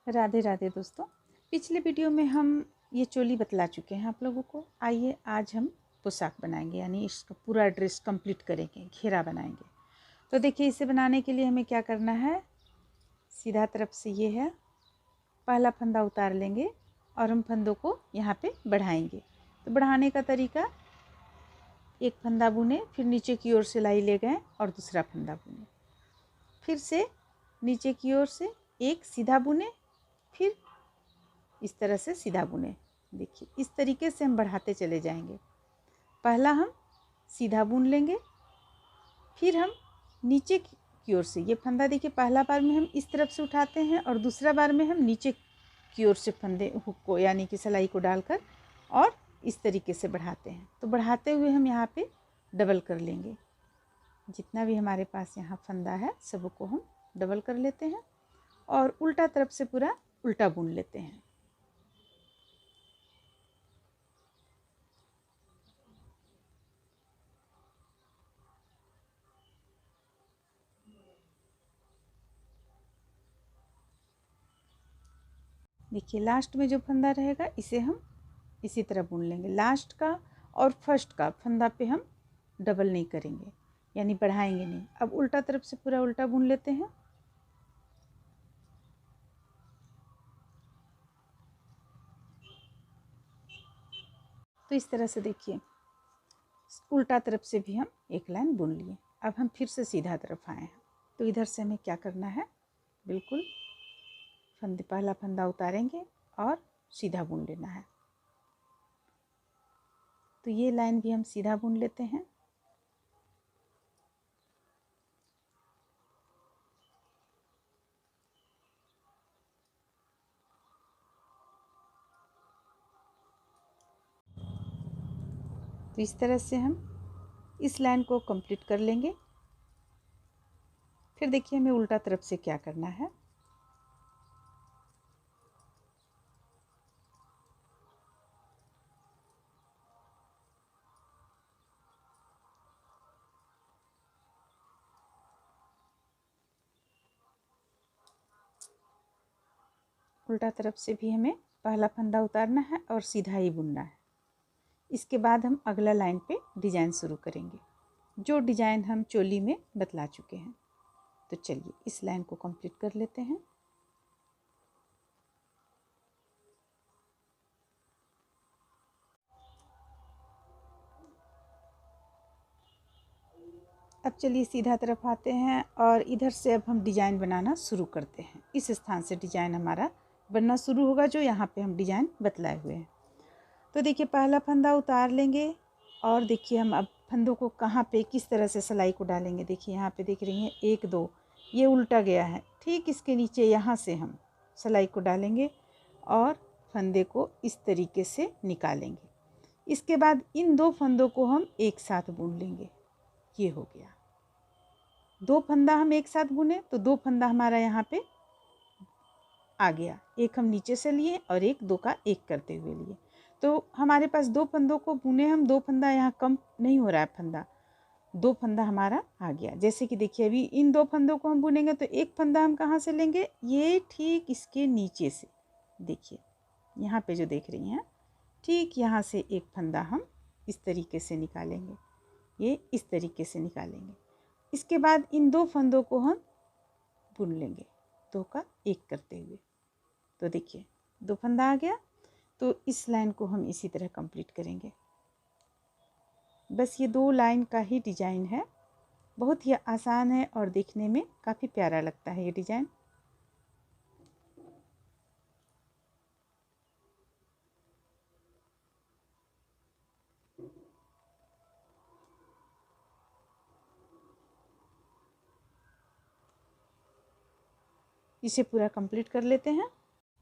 राधे राधे दोस्तों। पिछले वीडियो में हम ये चोली बतला चुके हैं आप लोगों को। आइए आज हम पोशाक बनाएंगे, यानी इसका पूरा ड्रेस कंप्लीट करेंगे, घेरा बनाएंगे। तो देखिए, इसे बनाने के लिए हमें क्या करना है। सीधा तरफ से ये है, पहला फंदा उतार लेंगे और हम फंदों को यहाँ पे बढ़ाएंगे। तो बढ़ाने का तरीका, एक फंदा बुने, फिर नीचे की ओर सिलाई ले गए और दूसरा फंदा बुने, फिर से नीचे की ओर से एक सीधा बुने, फिर इस तरह से सीधा बुने। देखिए, इस तरीके से हम बढ़ाते चले जाएंगे। पहला हम सीधा बुन लेंगे, फिर हम नीचे की ओर से ये फंदा, देखिए पहला बार में हम इस तरफ से उठाते हैं और दूसरा बार में हम नीचे की ओर से फंदे हुक को, यानी कि सिलाई को डालकर और इस तरीके से बढ़ाते हैं। तो बढ़ाते हुए हम यहाँ पे डबल कर लेंगे। जितना भी हमारे पास यहाँ फंदा है सबको हम डबल कर लेते हैं और उल्टा तरफ से पूरा उल्टा बुन लेते हैं। देखिए, लास्ट में जो फंदा रहेगा इसे हम इसी तरह बुन लेंगे। लास्ट का और फर्स्ट का फंदा पे हम डबल नहीं करेंगे, यानी बढ़ाएंगे नहीं। अब उल्टा तरफ से पूरा उल्टा बुन लेते हैं। तो इस तरह से देखिए, उल्टा तरफ से भी हम एक लाइन बुन लिए। अब हम फिर से सीधा तरफ आए हैं। तो इधर से हमें क्या करना है, बिल्कुल पहला फंदा उतारेंगे और सीधा बुन लेना है। तो ये लाइन भी हम सीधा बुन लेते हैं। तो इस तरह से हम इस लाइन को कंप्लीट कर लेंगे। फिर देखिए, हमें उल्टा तरफ से क्या करना है। उल्टा तरफ से भी हमें पहला फंदा उतारना है और सीधा ही बुनना है। इसके बाद हम अगला लाइन पे डिजाइन शुरू करेंगे, जो डिजाइन हम चोली में बतला चुके हैं। तो चलिए इस लाइन को कंप्लीट कर लेते हैं। अब चलिए सीधा तरफ आते हैं और इधर से अब हम डिजाइन बनाना शुरू करते हैं। इस स्थान से डिजाइन हमारा बनना शुरू होगा, जो यहाँ पे हम डिजाइन बतलाए हुए हैं। तो देखिए, पहला फंदा उतार लेंगे और देखिए हम अब फंदों को कहाँ पे किस तरह से सिलाई को डालेंगे। देखिए यहाँ पे देख रही हैं, एक दो ये उल्टा गया है, ठीक इसके नीचे यहाँ से हम सिलाई को डालेंगे और फंदे को इस तरीके से निकालेंगे। इसके बाद इन दो फंदों को हम एक साथ बुन लेंगे। ये हो गया, दो फंदा हम एक साथ बुने तो दो फंदा हमारा यहाँ पे आ गया। एक हम नीचे से लिए और एक दो का एक करते हुए लिए। तो हमारे पास दो फंदों को बुने हम, दो फंदा यहाँ कम नहीं हो रहा है, फंदा दो फंदा हमारा आ गया। जैसे कि देखिए, अभी इन दो फंदों को हम बुनेंगे तो एक फंदा हम कहाँ से लेंगे, ये ठीक इसके नीचे से। देखिए यहाँ पे जो देख रही हैं, ठीक यहाँ से एक फंदा हम इस तरीके से निकालेंगे, ये इस तरीके से निकालेंगे। इसके बाद इन दो फंदों को हम बुन लेंगे, दो का एक करते हुए। तो देखिए दो फंदा आ गया। तो इस लाइन को हम इसी तरह कंप्लीट करेंगे। बस ये दो लाइन का ही डिजाइन है, बहुत ही आसान है और देखने में काफ़ी प्यारा लगता है ये डिजाइन। इसे पूरा कंप्लीट कर लेते हैं।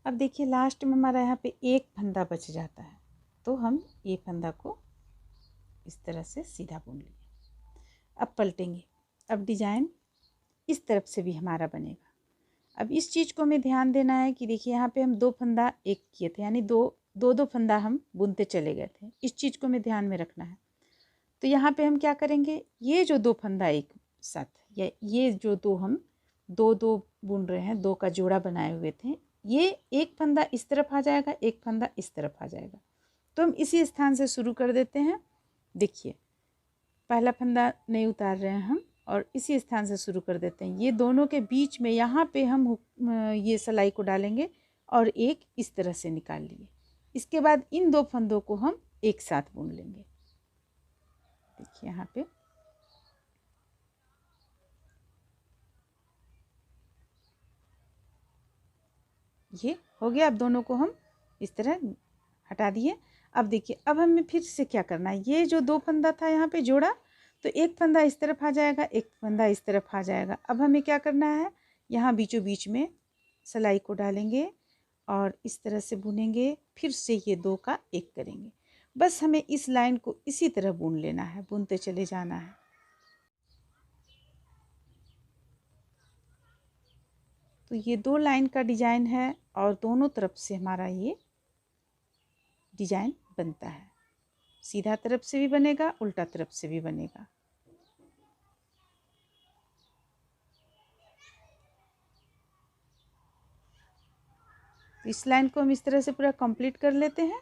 अब देखिए, लास्ट में हमारा यहाँ पे एक फंदा बच जाता है, तो हम ये फंदा को इस तरह से सीधा बुन लिए। अब पलटेंगे। अब डिजाइन इस तरफ से भी हमारा बनेगा। अब इस चीज़ को हमें ध्यान देना है कि देखिए, यहाँ पे हम दो फंदा एक किए थे, यानी दो फंदा हम बुनते चले गए थे। इस चीज़ को हमें ध्यान में रखना है। तो यहाँ पे हम क्या करेंगे, ये जो दो फंदा एक साथ, या ये जो दो हम दो बुन रहे हैं, दो का जोड़ा बनाए हुए थे, ये एक फंदा इस तरफ आ जाएगा, एक फंदा इस तरफ आ जाएगा। तो हम इसी स्थान से शुरू कर देते हैं। देखिए पहला फंदा नहीं उतार रहे हैं हम और इसी स्थान से शुरू कर देते हैं। ये दोनों के बीच में यहाँ पे हम ये सिलाई को डालेंगे और एक इस तरह से निकाल लिए। इसके बाद इन दो फंदों को हम एक साथ बुन लेंगे। देखिए यहाँ पे ये हो गया। अब दोनों को हम इस तरह हटा दिए। अब देखिए अब हमें फिर से क्या करना है, ये जो दो फंदा था यहाँ पे जोड़ा, तो एक फंदा इस तरफ आ जाएगा, एक फंदा इस तरफ आ जाएगा। अब हमें क्या करना है, यहाँ बीचों बीच में सिलाई को डालेंगे और इस तरह से बुनेंगे, फिर से ये दो का एक करेंगे। बस हमें इस लाइन को इसी तरह बुन लेना है, बुनते चले जाना है। तो ये दो लाइन का डिजाइन है और दोनों तरफ से हमारा ये डिजाइन बनता है। सीधा तरफ से भी बनेगा, उल्टा तरफ से भी बनेगा। तो इस लाइन को हम इस तरह से पूरा कंप्लीट कर लेते हैं।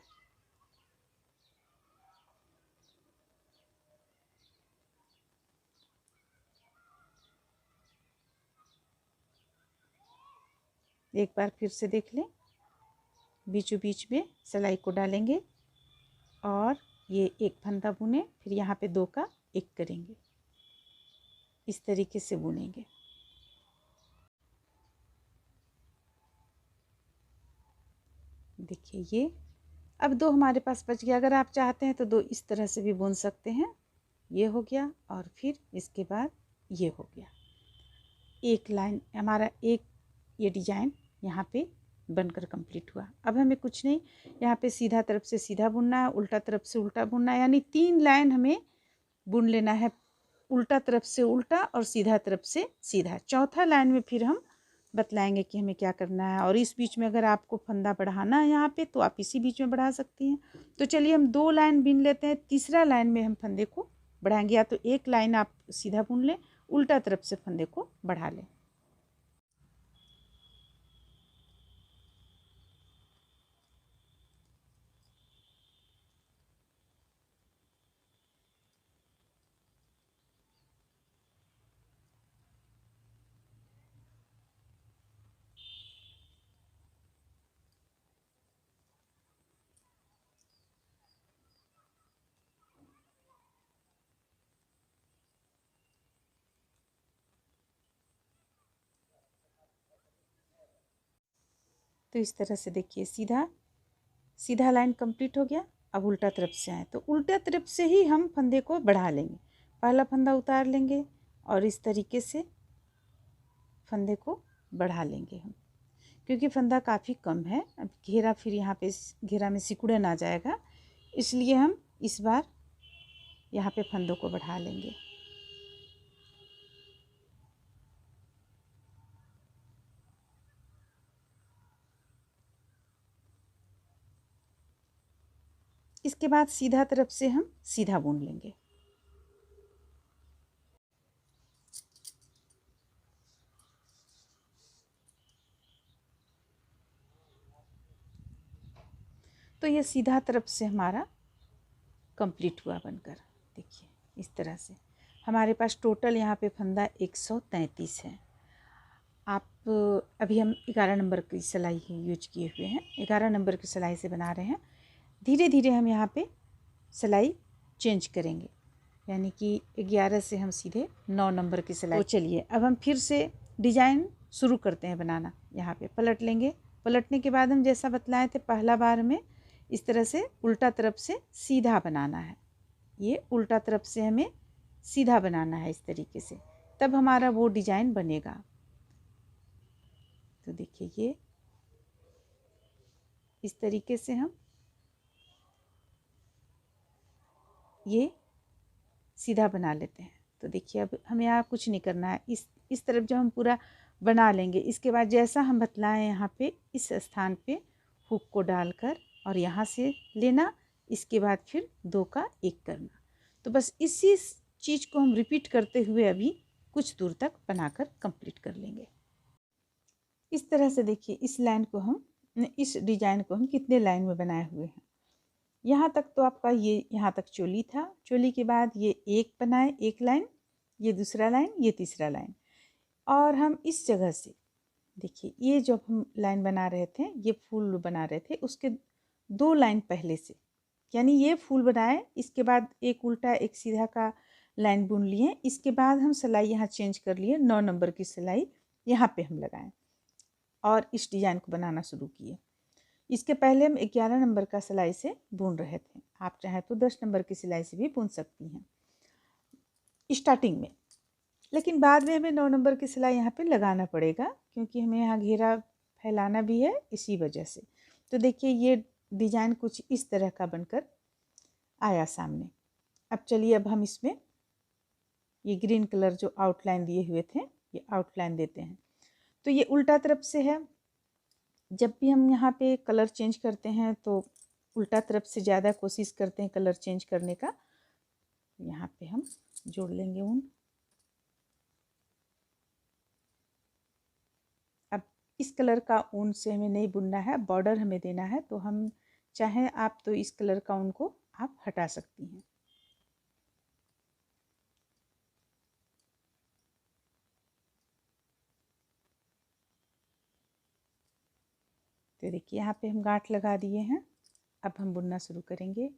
एक बार फिर से देख लें, बीचों बीच में सिलाई को डालेंगे और ये एक फंदा बुने, फिर यहाँ पे दो का एक करेंगे, इस तरीके से बुनेंगे। देखिए ये अब दो हमारे पास बच गया। अगर आप चाहते हैं तो दो इस तरह से भी बुन सकते हैं। ये हो गया और फिर इसके बाद ये हो गया। एक लाइन हमारा एक ये डिजाइन यहाँ पे बनकर कंप्लीट हुआ। अब हमें कुछ नहीं, यहाँ पे सीधा तरफ से सीधा बुनना है, उल्टा तरफ से उल्टा बुनना है, यानी 3 लाइन हमें बुन लेना है। उल्टा तरफ से उल्टा और सीधा तरफ से सीधा। चौथा लाइन में फिर हम बतलाएंगे कि हमें क्या करना है। और इस बीच में अगर आपको फंदा बढ़ाना है यहाँ पे तो आप इसी बीच में बढ़ा सकती हैं। तो चलिए हम 2 लाइन बुन लेते हैं, तीसरा लाइन में हम फंदे को बढ़ाएंगे। या तो एक लाइन आप सीधा बुन लें, उल्टा तरफ से फंदे को बढ़ा लें। तो इस तरह से देखिए सीधा सीधा लाइन कंप्लीट हो गया। अब उल्टा तरफ से आए तो उल्टा तरफ से ही हम फंदे को बढ़ा लेंगे। पहला फंदा उतार लेंगे और इस तरीके से फंदे को बढ़ा लेंगे हम, क्योंकि फंदा काफ़ी कम है। अब घेरा फिर यहाँ पे घेरा में सिकुड़न आ जाएगा, इसलिए हम इस बार यहाँ पे फंदों को बढ़ा लेंगे। इसके बाद सीधा तरफ से हम सीधा बुन लेंगे। तो ये सीधा तरफ से हमारा कंप्लीट हुआ बनकर। देखिए इस तरह से हमारे पास टोटल यहाँ पे फंदा 133 है। आप अभी हम 11 नंबर की सिलाई ही यूज किए हुए हैं, 11 नंबर की सिलाई से बना रहे हैं। धीरे धीरे हम यहाँ पे सिलाई चेंज करेंगे, यानी कि 11 से हम सीधे 9 नंबर की सिलाई। तो चलिए अब हम फिर से डिजाइन शुरू करते हैं बनाना। यहाँ पे पलट लेंगे। पलटने के बाद हम जैसा बतलाए थे पहला बार में इस तरह से उल्टा तरफ से सीधा बनाना है। ये उल्टा तरफ से हमें सीधा बनाना है इस तरीके से, तब हमारा वो डिजाइन बनेगा। तो देखिए ये इस तरीके से हम ये सीधा बना लेते हैं। तो देखिए अब हमें यहाँ कुछ नहीं करना है। इस तरफ जब हम पूरा बना लेंगे, इसके बाद जैसा हम बतलाएं यहाँ पे इस स्थान पे हुक को डालकर और यहाँ से लेना, इसके बाद फिर 2 का 1 करना। तो बस इसी चीज़ को हम रिपीट करते हुए अभी कुछ दूर तक बनाकर कंप्लीट कर लेंगे। इस तरह से देखिए इस डिजाइन को हम कितने लाइन में बनाए हुए हैं। यहाँ तक तो आपका ये यहाँ तक चोली था। चोली के बाद ये एक बनाए, एक लाइन, ये दूसरा लाइन, ये तीसरा लाइन। और हम इस जगह से देखिए, ये जब हम लाइन बना रहे थे, ये फूल बना रहे थे, उसके 2 लाइन पहले से, यानी ये फूल बनाए, इसके बाद एक उल्टा एक सीधा का लाइन बुन लिए। इसके बाद हम सिलाई यहाँ चेंज कर लिए, 9 नंबर की सिलाई यहाँ पे हम लगाएं और इस डिजाइन को बनाना शुरू किए। इसके पहले हम 11 नंबर का सिलाई से बुन रहे थे। आप चाहें तो 10 नंबर की सिलाई से भी बुन सकती हैं स्टार्टिंग में, लेकिन बाद में हमें 9 नंबर की सिलाई यहाँ पे लगाना पड़ेगा, क्योंकि हमें यहाँ घेरा फैलाना भी है इसी वजह से। तो देखिए, ये डिजाइन कुछ इस तरह का बनकर आया सामने। अब चलिए, अब हम इसमें ये ग्रीन कलर जो आउटलाइन दिए हुए थे, ये आउटलाइन देते हैं। तो ये उल्टा तरफ से है। जब भी हम यहाँ पे कलर चेंज करते हैं तो उल्टा तरफ से ज़्यादा कोशिश करते हैं कलर चेंज करने का। यहाँ पे हम जोड़ लेंगे ऊन। अब इस कलर का ऊन से हमें नहीं बुनना है, बॉर्डर हमें देना है, तो हम चाहें आप तो इस कलर का ऊन को आप हटा सकती हैं। तो देखिए, यहाँ पे हम गांठ लगा दिए हैं। अब हम बुनना शुरू करेंगे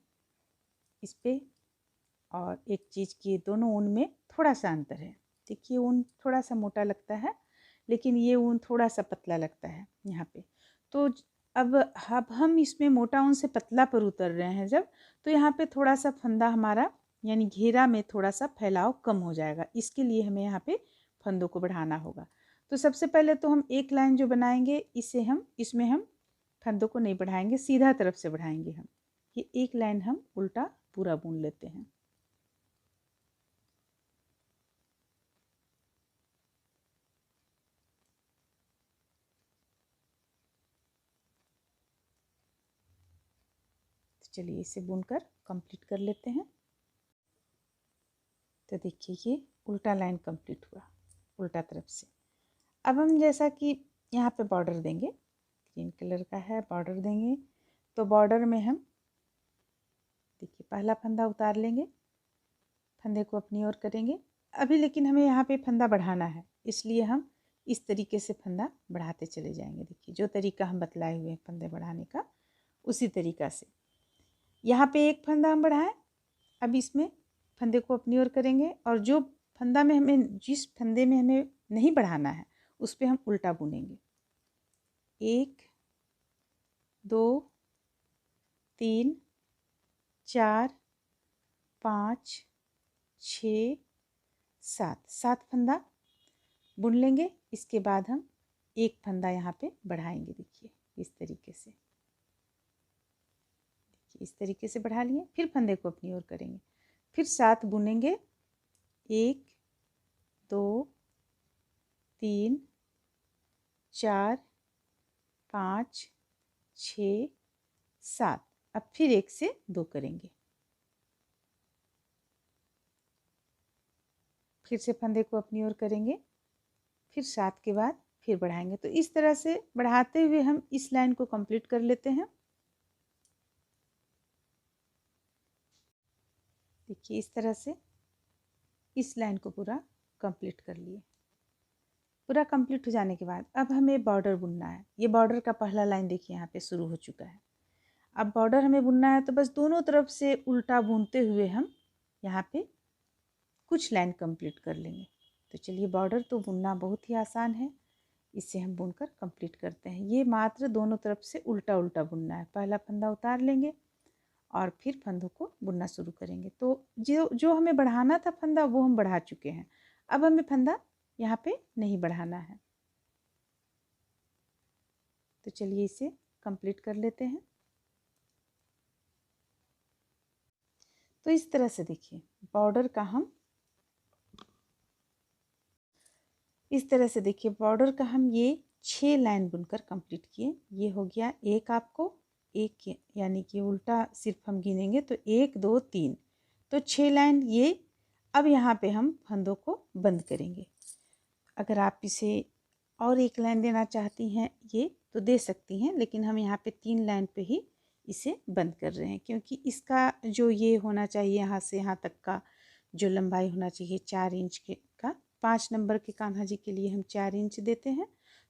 इस पे। और एक चीज़ की, दोनों ऊन में थोड़ा सा अंतर है। देखिए, ऊन थोड़ा सा मोटा लगता है, लेकिन ये ऊन थोड़ा सा पतला लगता है यहाँ पे। तो अब हम इसमें मोटा ऊन से पतला पर उतर रहे हैं जब, तो यहाँ पे थोड़ा सा फंदा हमारा, यानी घेरा में थोड़ा सा फैलाव कम हो जाएगा। इसके लिए हमें यहाँ पे फंदों को बढ़ाना होगा। तो सबसे पहले तो हम एक लाइन जो बनाएंगे, इसमें हम फंदों को नहीं बढ़ाएंगे, सीधा तरफ से बढ़ाएंगे हम। ये एक लाइन हम उल्टा पूरा बुन लेते हैं। चलिए, इसे बुनकर कंप्लीट कर लेते हैं। तो देखिए, ये उल्टा लाइन कंप्लीट हुआ उल्टा तरफ से। अब हम जैसा कि यहाँ पे बॉर्डर देंगे, ग्रीन कलर का है, बॉर्डर देंगे। तो बॉर्डर में हम देखिए पहला फंदा उतार लेंगे, फंदे को अपनी ओर करेंगे। अभी लेकिन हमें यहाँ पे फंदा बढ़ाना है, इसलिए हम इस तरीके से फंदा बढ़ाते चले जाएंगे। देखिए, जो तरीका हम बतलाए हुए हैं फंदे बढ़ाने का, उसी तरीका से यहाँ पे एक फंदा हम बढ़ाएं। अब इसमें फंदे को अपनी ओर करेंगे, और जिस फंदे में हमें नहीं बढ़ाना है, उस पर हम उल्टा बुनेंगे। 1 2 3 4 5 6 7 फंदा बुन लेंगे। इसके बाद हम एक फंदा यहाँ पे बढ़ाएंगे। देखिए, इस तरीके से, इस तरीके से बढ़ा लिए। फिर फंदे को अपनी ओर करेंगे, फिर 7 बुनेंगे। 1 2 3 4 5 6 7। अब फिर 1 से 2 करेंगे, फिर से फंदे को अपनी ओर करेंगे, फिर 7 के बाद फिर बढ़ाएंगे। तो इस तरह से बढ़ाते हुए हम इस लाइन को कंप्लीट कर लेते हैं। देखिए, इस तरह से इस लाइन को पूरा कंप्लीट कर लिए। पूरा कंप्लीट हो जाने के बाद अब हमें बॉर्डर बुनना है। ये बॉर्डर का पहला लाइन देखिए यहाँ पे शुरू हो चुका है। अब बॉर्डर हमें बुनना है, तो बस दोनों तरफ से उल्टा बुनते हुए हम यहाँ पे कुछ लाइन कंप्लीट कर लेंगे। तो चलिए, बॉर्डर तो बुनना बहुत ही आसान है, इसे हम बुनकर कंप्लीट करते हैं। ये मात्र दोनों तरफ से उल्टा उल्टा बुनना है। पहला फंदा उतार लेंगे और फिर फंदों को बुनना शुरू करेंगे। तो जो हमें बढ़ाना था फंदा, वो हम बढ़ा चुके हैं। अब हमें फंदा यहाँ पे नहीं बढ़ाना है। तो चलिए, इसे कंप्लीट कर लेते हैं। तो इस तरह से देखिए, बॉर्डर का हम ये 6 लाइन बुनकर कंप्लीट किए। ये हो गया एक, आपको एक, यानी कि उल्टा सिर्फ हम गिनेंगे तो 1 2 3, तो 6 लाइन ये। अब यहाँ पे हम फंदों को बंद करेंगे। अगर आप इसे और एक लाइन देना चाहती हैं ये तो दे सकती हैं, लेकिन हम यहाँ पे 3 लाइन पे ही इसे बंद कर रहे हैं, क्योंकि इसका जो ये होना चाहिए यहाँ से यहाँ तक का जो लंबाई होना चाहिए 4 इंच के का, 5 नंबर के कान्हा जी के लिए हम 4 इंच देते हैं,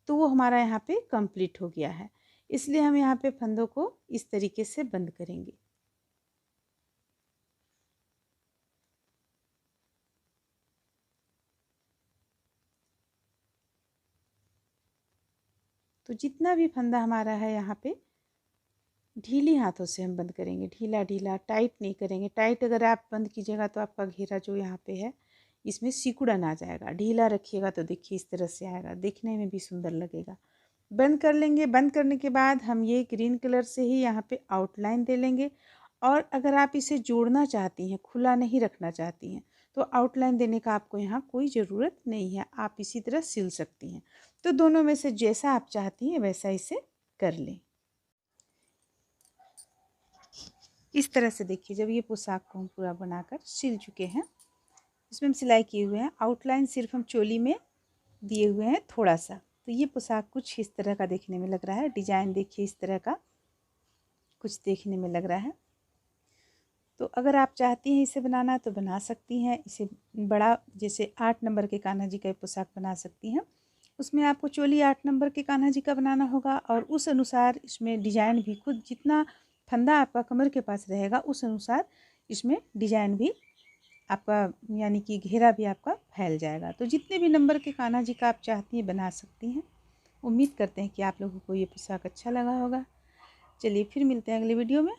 तो वो हमारा यहाँ पे कंप्लीट हो गया है। इसलिए हम यहाँ पे फंदों को इस तरीके से बंद करेंगे। तो जितना भी फंदा हमारा है यहाँ पे ढीली हाथों से हम बंद करेंगे, ढीला ढीला, टाइट नहीं करेंगे। टाइट अगर आप बंद कीजिएगा तो आपका घेरा जो यहाँ पे है इसमें सिकुड़न आ जाएगा। ढीला रखिएगा तो देखिए इस तरह से आएगा, देखने में भी सुंदर लगेगा। बंद कर लेंगे। बंद करने के बाद हम ये ग्रीन कलर से ही यहाँ पे आउटलाइन दे लेंगे। और अगर आप इसे जोड़ना चाहती हैं, खुला नहीं रखना चाहती हैं, तो आउटलाइन देने का आपको यहाँ कोई ज़रूरत नहीं है, आप इसी तरह सिल सकती हैं। तो दोनों में से जैसा आप चाहती हैं वैसा इसे कर लें। इस तरह से देखिए, जब ये पोशाक को हम पूरा बनाकर सिल चुके हैं, इसमें हम सिलाई किए हुए हैं, आउटलाइन सिर्फ हम चोली में दिए हुए हैं थोड़ा सा। तो ये पोशाक कुछ इस तरह का देखने में लग रहा है। डिजाइन देखिए इस तरह का कुछ देखने में लग रहा है। तो अगर आप चाहती हैं इसे बनाना तो बना सकती हैं। इसे बड़ा, जैसे 8 नंबर के कान्हा जी का पोशाक बना सकती हैं। उसमें आपको चोली 8 नंबर के कान्हा जी का बनाना होगा, और उस अनुसार इसमें डिजाइन भी खुद जितना फंदा आपका कमर के पास रहेगा उस अनुसार इसमें डिजाइन भी आपका, यानी कि घेरा भी आपका फैल जाएगा। तो जितने भी नंबर के कान्हा जी का आप चाहती हैं बना सकती हैं। उम्मीद करते हैं कि आप लोगों को ये पोशाक अच्छा लगा होगा। चलिए फिर मिलते हैं अगले वीडियो में।